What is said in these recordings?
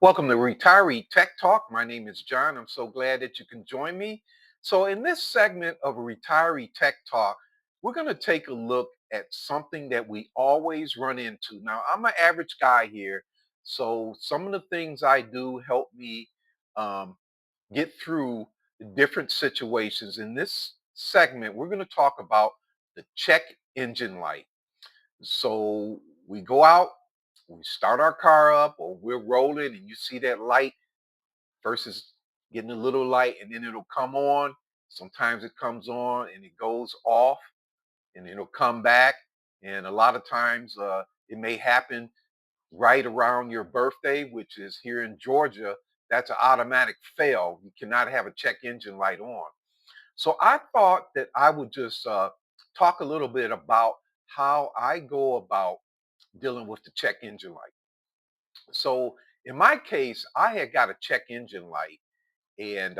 Welcome to Retiree Tech Talk. My name is John. I'm so glad that you can join me. So, in this segment of Retiree Tech Talk, we're going to take a look at something that we always run into. Now, I'm an average guy here, so some of the things I do help me um, get through the different situations. In this segment, we're going to talk about the check engine light. So we go out, we start our car up, or we're rolling, and you see that light versus getting a little light, and then it'll come on. Sometimes it comes on and it goes off, and it'll come back. And a lot of times, it may happen right around your birthday, which is here in Georgia. That's an automatic fail. You cannot have a check engine light on. So I thought that I would just talk a little bit about how I go about dealing with the check engine light. So in my case, I had got a check engine light, and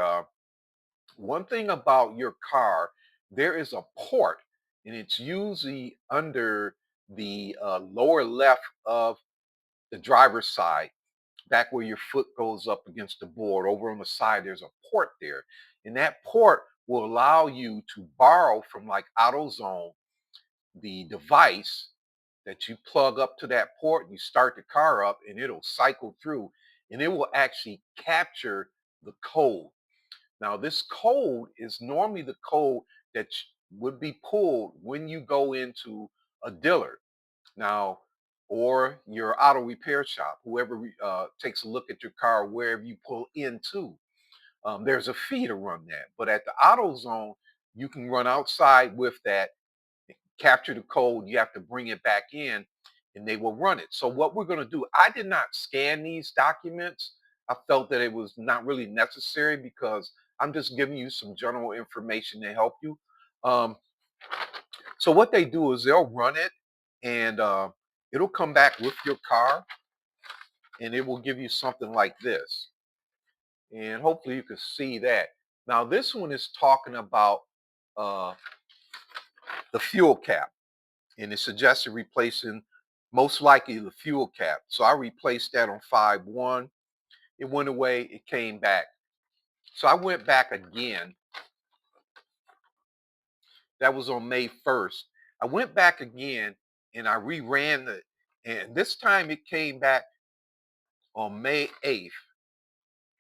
one thing about your car, there is a port, and it's usually under the lower left of the driver's side, back where your foot goes up against the board. Over on the side, there's a port there, and that port will allow you to borrow from like AutoZone the device that you plug up to that port, and you start the car up, and it'll cycle through, and it will actually capture the code. Now, this code is normally the code that would be pulled when you go into a dealer now, or your auto repair shop, whoever takes a look at your car, wherever you pull into. There's a fee to run that, but at the AutoZone, you can run outside with that, capture the code, you have to bring it back in, and they will run it. So what we're going to do, I did not scan these documents. I felt that it was not really necessary because I'm just giving you some general information to help you. Um, so what they do is they'll run it, and it'll come back with your car, and it will give you something like this. And hopefully you can see that. Now this one is talking about uh, the fuel cap, and it suggested replacing most likely the fuel cap. So I replaced that on 5/1. It went away, it came back. So I went back again. That was on May 1st. I went back again and I reran it. And this time it came back on May 8th.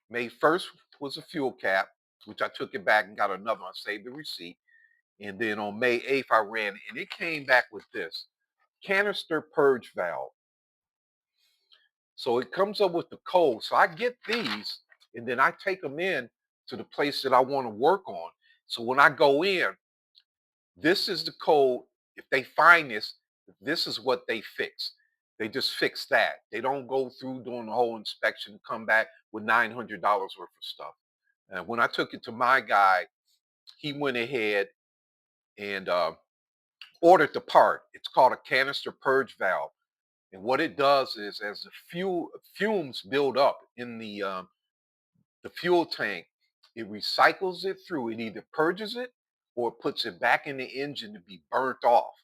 May 1st was a fuel cap, which I took it back and got another one, saved the receipt. And then on May 8th, I ran it, and it came back with this canister purge valve. So it comes up with the code. So I get these, and then I take them in to the place that I want to work on. So when I go in, this is the code. If they find this, this is what they fix. They just fix that. They don't go through doing the whole inspection, come back with $900 worth of stuff. And when I took it to my guy, he went ahead and ordered the part. It's called a canister purge valve. And what it does is, as the fumes build up in the fuel tank, it recycles it through. It either purges it or it puts it back in the engine to be burnt off.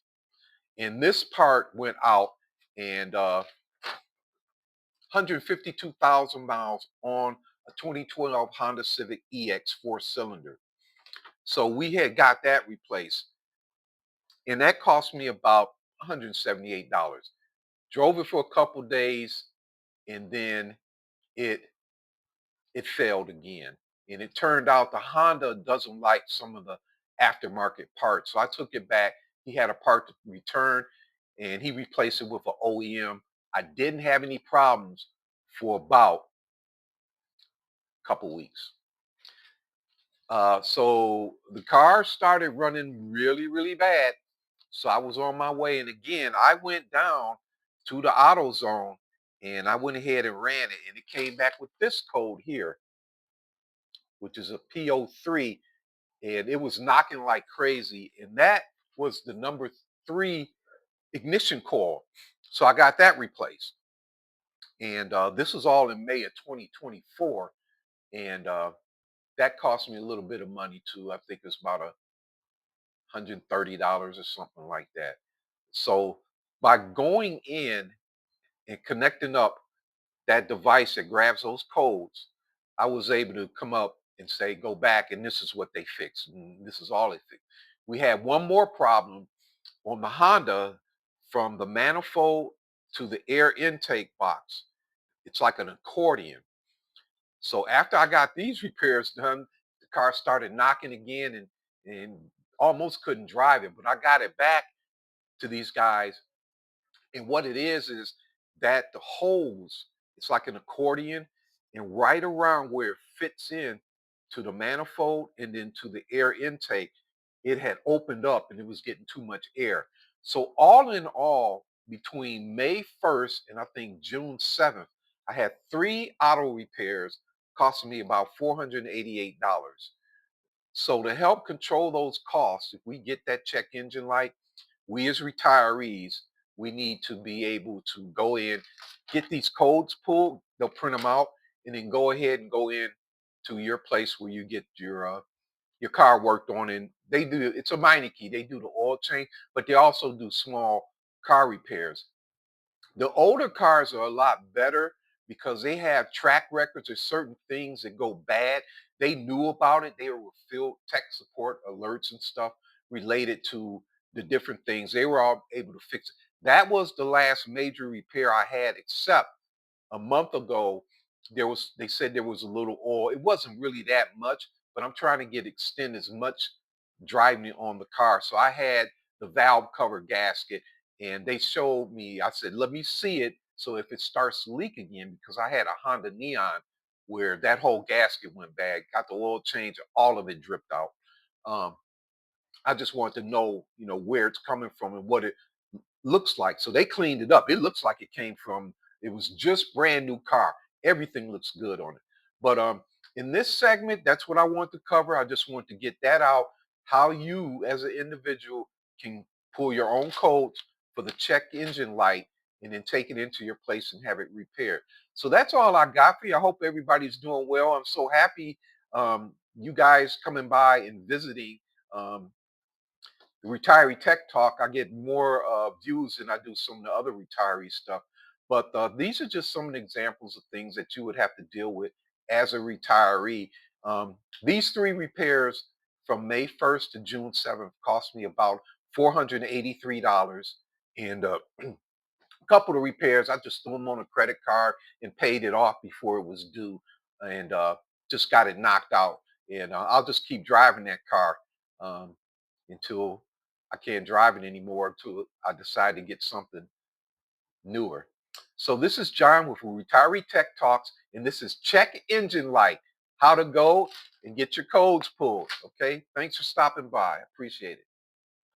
And this part went out, and 152,000 miles on a 2012 Honda Civic EX 4-cylinder. So we had got that replaced, and that cost me about $178. Drove it for a couple days, and then it it failed again. And it turned out the Honda doesn't like some of the aftermarket parts. So I took it back. He had a part to return, and he replaced it with an OEM. I didn't have any problems for about a couple weeks. So the car started running really, really bad. So I was on my way. And again, I went down to the AutoZone, and I went ahead and ran it. And it came back with this code here, which is a PO3, and it was knocking like crazy. And that was the number 3 ignition coil. So I got that replaced. And this was all in May of 2024. And that cost me a little bit of money too. I think it's about $130 or something like that. So by going in and connecting up that device that grabs those codes, I was able to come up and say, go back, and this is what they fixed. And this is all they fixed. We had one more problem on the Honda from the manifold to the air intake box. It's like an accordion. So after I got these repairs done, the car started knocking again and almost couldn't drive it. But I got it back to these guys, and what it is that the hose, it's like an accordion, and right around where it fits in to the manifold and then to the air intake, it had opened up and it was getting too much air. So all in all, between May 1st and I think June 7th, I had three auto repairs costing me about $488. So to help control those costs, if we get that check engine light, we as retirees, we need to be able to go in, get these codes pulled, they'll print them out, and then go ahead and go in to your place where you get your car worked on. And they do, it's a Meineke, they do the oil change, but they also do small car repairs. The older cars are a lot better because they have track records of certain things that go bad. They knew about it. They were with field tech support alerts and stuff related to the different things. They were all able to fix it. That was the last major repair I had, except a month ago, they said there was a little oil. It wasn't really that much, but I'm trying to get extend as much driving on the car. So I had the valve cover gasket, and they showed me. I said, "Let me see it." So if it starts to leak again, because I had a Honda Neon where that whole gasket went bad, got the oil change, all of it dripped out. Um, I just want to know, where it's coming from and what it looks like. So they cleaned it up. It looks like it came from, it was just brand new car. Everything looks good on it. But in this segment, that's what I want to cover. I just want to get that out, how you as an individual can pull your own codes for the check engine light and then take it into your place and have it repaired. So that's all I got for you. I hope everybody's doing well. I'm so happy you guys coming by and visiting um, the retiree tech talk. I get more views than I do some of the other retiree stuff. But these are just some of the examples of things that you would have to deal with as a retiree. These three repairs from May 1st to June 7th cost me about $483. And a couple of repairs, I just threw them on a credit card and paid it off before it was due, and just got it knocked out. And I'll just keep driving that car um, until I can't drive it anymore, until I decide to get something newer. So this is John with Retiree Tech Talks, and this is Check Engine Light, how to go and get your codes pulled. Okay, thanks for stopping by. I appreciate it.